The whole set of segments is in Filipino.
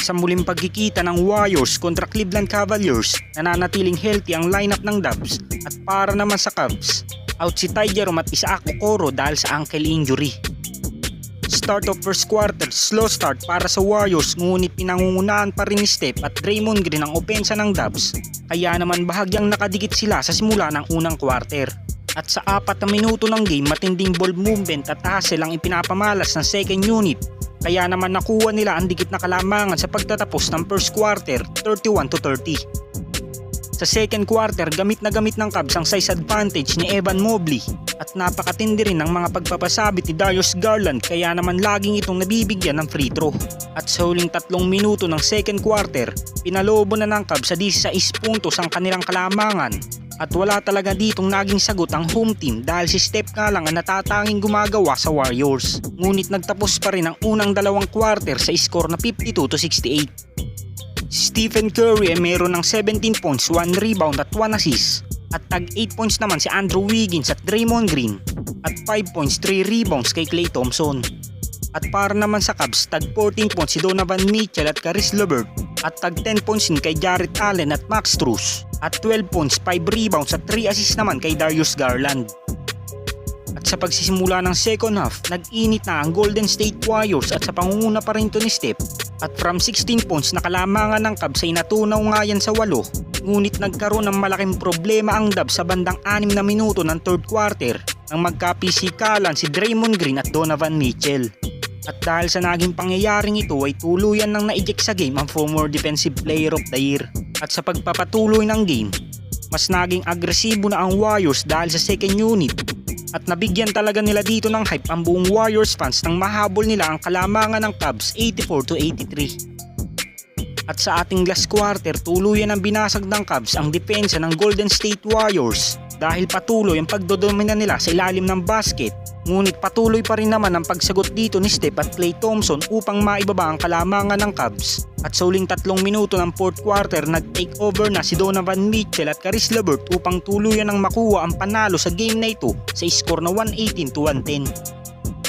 Sa muling pagkikita ng Warriors kontra Cleveland Cavaliers, nananatiling healthy ang lineup ng Dubs at para naman sa Cavs, out si Ty Jerome at Isaac Okoro dahil sa ankle injury. Start of first quarter, slow start para sa Warriors ngunit pinangungunahan pa rin ni Steph at Draymond Green ang opensa ng Dubs, kaya naman bahagyang nakadikit sila sa simula ng unang quarter. At sa 4 na minuto ng game, matinding ball movement at hustle ang ipinapamalas ng second unit, kaya naman nakuha nila ang dikit na kalamangan sa pagtatapos ng first quarter, 31-30. Sa second quarter, gamit na gamit ng Cavs ang size advantage ni Evan Mobley at napakatindi rin ng mga pagpapasabit ni Darius Garland, kaya naman laging itong nabibigyan ng free throw. At sa huling 3 minuto ng second quarter, pinalobo na ng Cavs sa 16 puntos ang kanilang kalamangan. At wala talaga ditong naging sagot ang home team dahil si Steph nga lang ang natatanging gumagawa sa Warriors. Ngunit nagtapos pa rin ang unang 2 quarter sa score na 52-68. Stephen Curry ay meron ng 17 points, 1 rebound at 1 assist. At tag 8 points naman si Andrew Wiggins at Draymond Green. At 5 points, 3 rebounds kay Klay Thompson. At para naman sa Cavs, tag 14 points si Donovan Mitchell at Caris LeVert. At tag 10 points din kay Jarrett Allen at Max Strus. At 12 points, 5 rebounds at 3 assists naman kay Darius Garland. At sa pagsisimula ng second half, nag-init na ang Golden State Warriors at sa pangunguna pa rin ito ni Steph. At from 16 points na kalamangan ng Cavs ay natunaw nga yan sa 8. Ngunit nagkaroon ng malaking problema ang Dubs sa bandang 6 na minuto ng third quarter nang magkapisikalan si Draymond Green at Donovan Mitchell. At dahil sa naging pangyayaring ito ay tuluyan nang na-eject sa game ang former Defensive Player of the Year. At sa pagpapatuloy ng game, mas naging agresibo na ang Warriors dahil sa second unit. At nabigyan talaga nila dito ng hype ang buong Warriors fans nang mahabol nila ang kalamangan ng Cavs 84-83. At sa ating last quarter, tuluyan ang binasag ng Cavs ang depensa ng Golden State Warriors dahil patuloy ang pagdodomina nila sa ilalim ng basket. Ngunit patuloy pa rin naman ang pagsagot dito ni Steph at Klay Thompson upang maibaba ang kalamangan ng Cavs. At sa huling 3 minuto ng fourth quarter, nag-take over na si Donovan Mitchell at Caris LeVert upang tuluyan ang makuha ang panalo sa game na ito sa score na 118-110.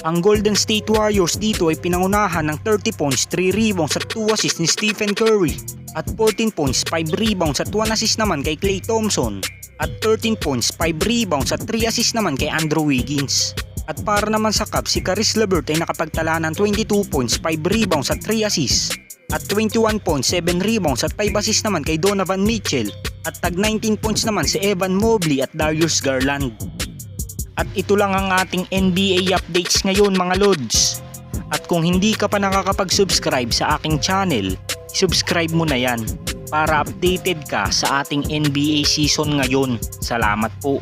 Ang Golden State Warriors dito ay pinangunahan ng 30 points, 3 rebounds at 2 assists ni Stephen Curry. At 14 points, 5 rebounds at 1 assist naman kay Klay Thompson. At 13 points, 5 rebounds at 3 assists naman kay Andrew Wiggins. At para naman sa Cavs, si Caris LeVert ay nakapagtala ng 22 points, 5 rebounds at 3 assists. At 21 points, 7 rebounds at 5 assists naman kay Donovan Mitchell. At tag 19 points naman si Evan Mobley at Darius Garland. At ito lang ang ating NBA updates ngayon mga Lods. At kung hindi ka pa nakakapag-subscribe sa aking channel, subscribe mo na yan para updated ka sa ating NBA season ngayon. Salamat po.